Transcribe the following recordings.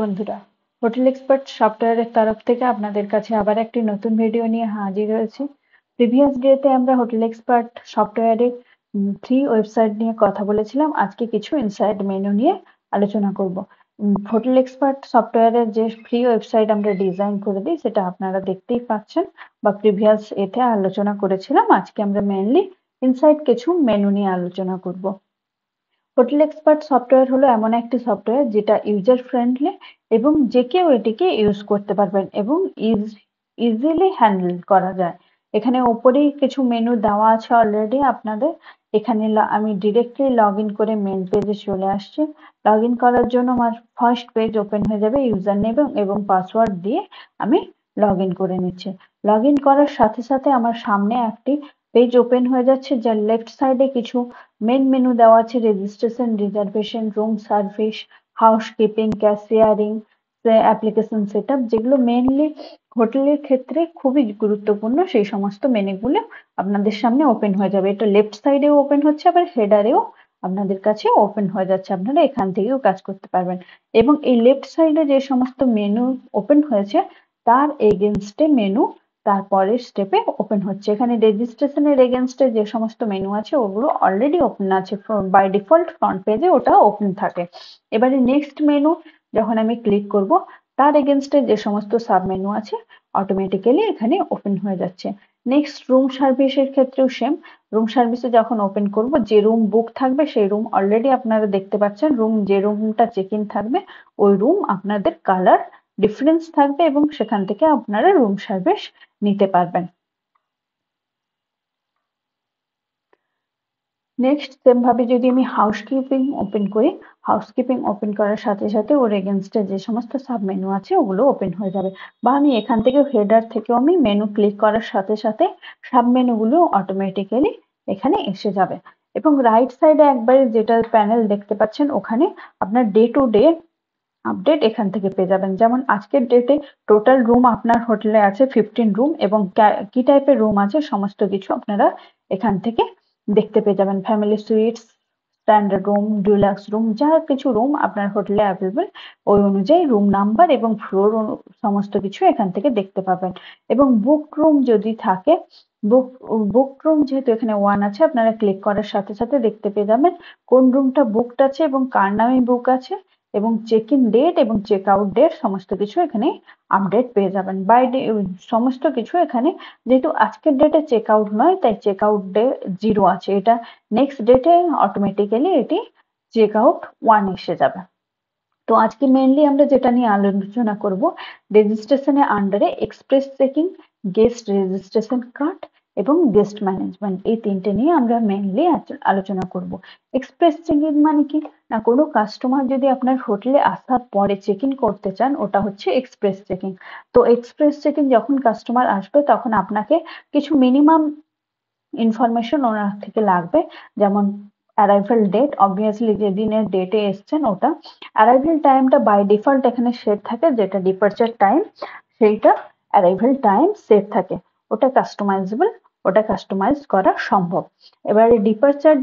বন্ধুরা, hotel expert সফটওয়্যারের তরফ থেকে আপনাদের কাছে আবার একটি নতুন ভিডিও নিয়ে হাজির হয়েছি। প্রিভিয়াস ডেতে আমরা হোটেল এক্সপার্ট সফটওয়্যারের ফ্রি ওয়েবসাইট নিয়ে কথা বলেছিলাম। আজকে কিছু ইনসাইড মেনু নিয়ে আলোচনা করব। হোটেল এক্সপার্ট সফটওয়্যারের যে ফ্রি ওয়েবসাইট আমরা ডিজাইন করে দিই সেটা আপনারা দেখতেই পাচ্ছেন বা প্রিভিয়াস এতে আলোচনা করেছিলাম। আজকে আমরা মেনলি ইনসাইড কিছু মেনু নিয়ে আলোচনা করব। হোটেল এক্সপার্ট সফটওয়্যার হলো এমন একটি সফটওয়্যার যেটা ইউজার ফ্রেন্ডলি এবং যে কেউ এটিকে ইউজ করতে পারবেন এবং ইজিলি হ্যান্ডেল করা যায়। এখানে ওপরেই কিছু মেনু দেওয়া আছে অলরেডি আপনাদের। এখানে আমি ডিরেক্টলি লগ ইন করে মেন পেজে চলে আসছি। লগ ইন করার জন্য আমার ফার্স্ট পেজ ওপেন হয়ে যাবে, ইউজার নেম এবং পাসওয়ার্ড দিয়ে আমি লগ ইন করে নিচ্ছি। লগ ইন করার সাথে সাথে আমার সামনে একটি পেজ ওপেন হয়ে যাচ্ছে, যার লেফট সাইডে কিছু মেন মেনু দেওয়া আছে: registration, reservation, room service, housekeeping, cashiering, application setup, যেগুলো মেইনলি হোটেলের ক্ষেত্রে খুবই গুরুত্বপূর্ণ। সেই সমস্ত মেনুগুলো আপনাদের সামনে ওপেন হয়ে যাবে। এটা লেফট সাইডেও ওপেন হচ্ছে, আবার হেডারেও আপনাদের কাছে ওপেন হয়ে যাচ্ছে। আপনারা এখান থেকেও কাজ করতে পারবেন। এবং এই লেফট সাইডে যে সমস্ত মেনু ওপেন হয়েছে তার এগেনস্টে মেনু তারপরের স্টেপে ওপেন হচ্ছে। এখানে রেজিস্ট্রেশনের এগেনস্টে যে সমস্ত মেনু আছে ওগুলো অলরেডি ওপেন আছে, বাই ডিফল্ট ফ্রন্ট পেজে ওটা ওপেন থাকে। এবারে নেক্সট মেনু যখন আমি ক্লিক করব তার এগেনস্টে যে সমস্ত সাব মেনু আছে অটোমেটিক্যালি এখানে ওপেন হয়ে যাচ্ছে। নেক্সট রুম সার্ভিসের ক্ষেত্রেও সেম। রুম সার্ভিসে যখন ওপেন করব, যে রুম বুক থাকবে সেই রুম অলরেডি আপনারা দেখতে পাচ্ছেন। যে রুমটা চেক ইন থাকবে ওই রুম আপনাদের কালার ডিফারেন্স থাকবে এবং সেখান থেকে আপনারা রুম সার্ভিস নিতে পারবেন। নেক্সট সেম ভাবে যদি আমি হাউসকিপিং ওপেন করি, হাউসকিপিং ওপেন করার সাথে সাথে ওর এগেনস্টে যে সমস্ত সাব মেনু আছে ওগুলো ওপেন হয়ে যাবে। বা আমি এখান থেকে হেডার থেকেও আমি মেনু ক্লিক করার সাথে সাথে সাব মেনুগুলো অটোমেটিক্যালি এখানে এসে যাবে। এবং রাইট সাইডে একবারে যেটা প্যানেল দেখতে পাচ্ছেন ওখানে আপনার ডে টু ডে আপডেট এখান থেকে পেয়ে যাবেন। যেমন আজকের ডেটে টোটাল রুম আপনার হোটেলে আছে 15 রুম এবং কি টাইপের রুম আছে সমস্ত কিছু আপনারা এখান থেকে দেখতে পেয়ে যাবেন। Family sweets, standard room, deluxe room, যা কিছু রুম আপনার হোটেলে অ্যাভেলেবল ওই অনুযায়ী রুম নাম্বার এবং ফ্লোর সমস্ত কিছু এখান থেকে দেখতে পাবেন। এবং বুক রুম যদি থাকে, বুক রুম যেহেতু এখানে 1 আছে, আপনারা ক্লিক করার সাথে সাথে দেখতে পেয়ে যাবেন কোন রুমটা বুকড আছে এবং কার নামে বুক আছে এবং চেক ইন ডেট এবং চেক আউট ডেট সমস্ত কিছু এখানে আপডেট পেয়ে যাবেন। সমস্ত কিছু এখানে যেহেতু আজকের ডেটে চেক আউট নয় তাই চেক আউট ডে 0 আছে, এটা নেক্সট ডেটে অটোমেটিক্যালি এটি চেক আউট 1 এসে যাবে। তো আজকে মেইনলি আমরা যেটা নিয়ে আলোচনা করব, রেজিস্ট্রেশনের আন্ডারে express checking, guest registration card এবং গেস্ট ম্যানেজমেন্ট, এই তিনটে নিয়ে আমরা মেইনলি আলোচনা করব। এক্সপ্রেস চেকিং মানে কি না, কোনো কাস্টমার যদি আপনার হোটেলে আসার পরে চেক ইন করতে চান ওটা হচ্ছে এক্সপ্রেস চেকিং। তো এক্সপ্রেস চেকিং যখন কাস্টমার আসবে তখন আপনাকে কিছু মিনিমাম ইনফরমেশন ওনার থেকে লাগবে। যেমন অ্যারাইভাল ডেট, অবভিয়াসলি যে দিনের ডেটে এসছেন ওটা। অ্যারাইভাল টাইমটা বাই ডিফল্ট এখানে সেট থাকে, যেটা ডিপার্চার টাইম সেইটা অ্যারাইভাল টাইম সেট থাকে, ওটা কাস্টমাইজেবল, ওটা কাস্টমাইজ করা সম্ভব। এবারে ডিপার্চার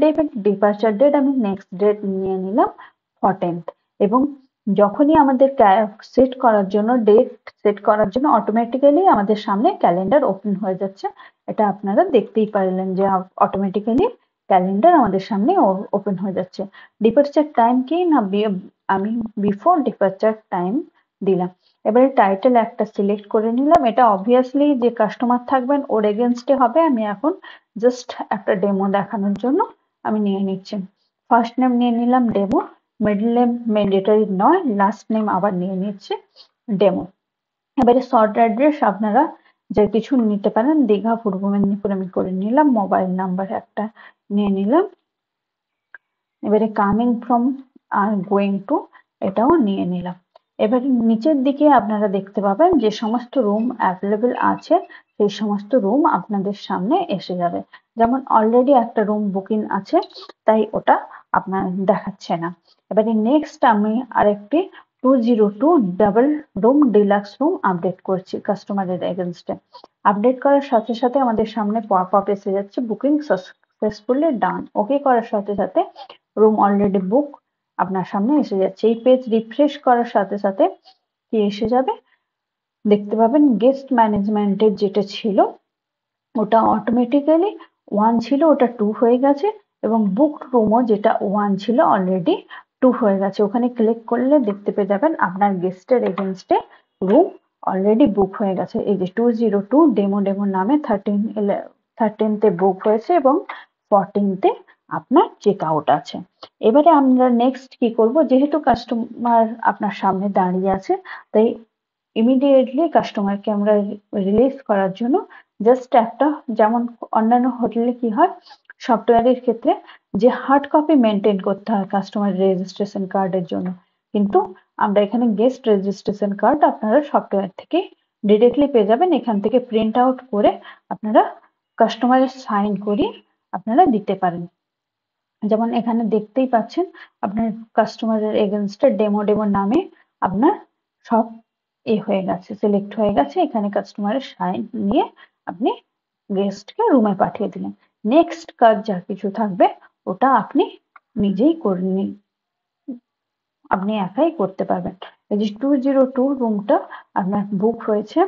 ডেট আমি নেক্সট ডেট নিয়ে নিলাম 14th। এবং যখনই আমাদের ডেট সেট করার জন্য অটোমেটিক্যালি আমাদের সামনে ক্যালেন্ডার ওপেন হয়ে যাচ্ছে। এটা আপনারা দেখতেই পারলেন যে অটোমেটিক্যালি ক্যালেন্ডার আমাদের সামনে ওপেন হয়ে যাচ্ছে। ডিপার্চার টাইম কি না, আমি বিফোর ডিপার্চার টাইম দিলাম। এবারে টাইটেল একটা সিলেক্ট করে নিলাম, এটা অবভিয়াসলি যে কাস্টমার থাকবেন ওর এগেনস্টে হবে। আমি এখন জাস্ট একটা ডেমো দেখানোর জন্য আমি নিয়ে নিচ্ছি। ফার্স্ট নেম নিয়ে নিলাম ডেমো, মিডল নেম ম্যান্ডেটরি নয়, লাস্ট নেম আবার নিয়ে নিচ্ছে ডেমো। এবারে শর্ট অ্যাড্রেস আপনারা যে কিছু নিতে পারেন, দীঘা, পূর্ব মেদিনীপুর আমি করে নিলাম। মোবাইল নাম্বার একটা নিয়ে নিলাম। এবারে coming from are going to এটাও নিয়ে নিলাম। এবারে নিচের দিকে আপনারা দেখতে পাবেন যে সমস্ত রুম অ্যাভেলেবেল আছে সেই সমস্ত রুম আপনাদের সামনে এসে যাবে। যেমন অলরেডি একটা রুম বুকিং আছে তাই ওটা আপনার দেখাচ্ছে না। এবারে নেক্সট আমি আরেকটি 202 double room deluxe room update করছি কাস্টমারের এগেনস্টে। আপডেট করার সাথে সাথে আমাদের সামনে পপ আপ এসে যাচ্ছে বুকিং সাকসেসফুলি ডান। ওকে করার সাথে সাথে রুম অলরেডি বুক আপনার সামনে এসে যাচ্ছে। এই পেজ রিফ্রেশ করার সাথে সাথে কি এসে যাবে, দেখতে পাবেন গেস্ট ম্যানেজমেন্টের যেটা ছিল ওটা অটোমেটিক্যালি 1 ছিল, ওটা 2 হয়ে গেছে, এবং বুক রুমও যেটা 1 ছিল অলরেডি 2 হয়ে গেছে। ওখানে ক্লিক করলে দেখতে পেয়ে যাবেন আপনার গেস্টের এগেনস্টে রুম অলরেডি বুক হয়ে গেছে। এই যে 202 ডেমো নামে 13তে বুক হয়েছে এবং 14তে আপনার চেক আউট আছে। এবারে আমরা নেক্সট কি করব, যেহেতু কাস্টমার আপনার সামনে দাঁড়িয়ে আছে, তাই ইমিডিয়েটলি কাস্টমারকে আমরা রিলিজ করার জন্য জাস্ট একটা, যেমন অন্যান্য হোটেলে কি হয় সফটওয়্যারের ক্ষেত্রে যে হার্ড কপি মেনটেন করতে হয় কাস্টমার রেজিস্ট্রেশন কার্ডের জন্য, কিন্তু আমরা এখানে গেস্ট রেজিস্ট্রেশন কার্ড আপনারা সফটওয়্যার থেকে ডিরেক্টলি পেয়ে যাবেন। এখান থেকে প্রিন্ট আউট করে আপনারা কাস্টমারের সাইন করিয়ে আপনারা দিতে পারেন। যেমন এখানে দেখতেই পাচ্ছেন আপনার কাস্টমারের এগেনস্টে ডেমো নামে আপনার সব হয়ে গেছে, সিলেক্ট হয়ে গেছে। এখানে কাস্টমারের সাইন নিয়ে আপনি গেস্টকে রুমে পাঠিয়ে দিলেন। নেক্সট কাজ যা কিছু থাকবে ওটা আপনি নিজেই করে নিন, আপনি একাই করতে পারবেন। এই যে 202 রুমটা আপনার বুক হয়েছে,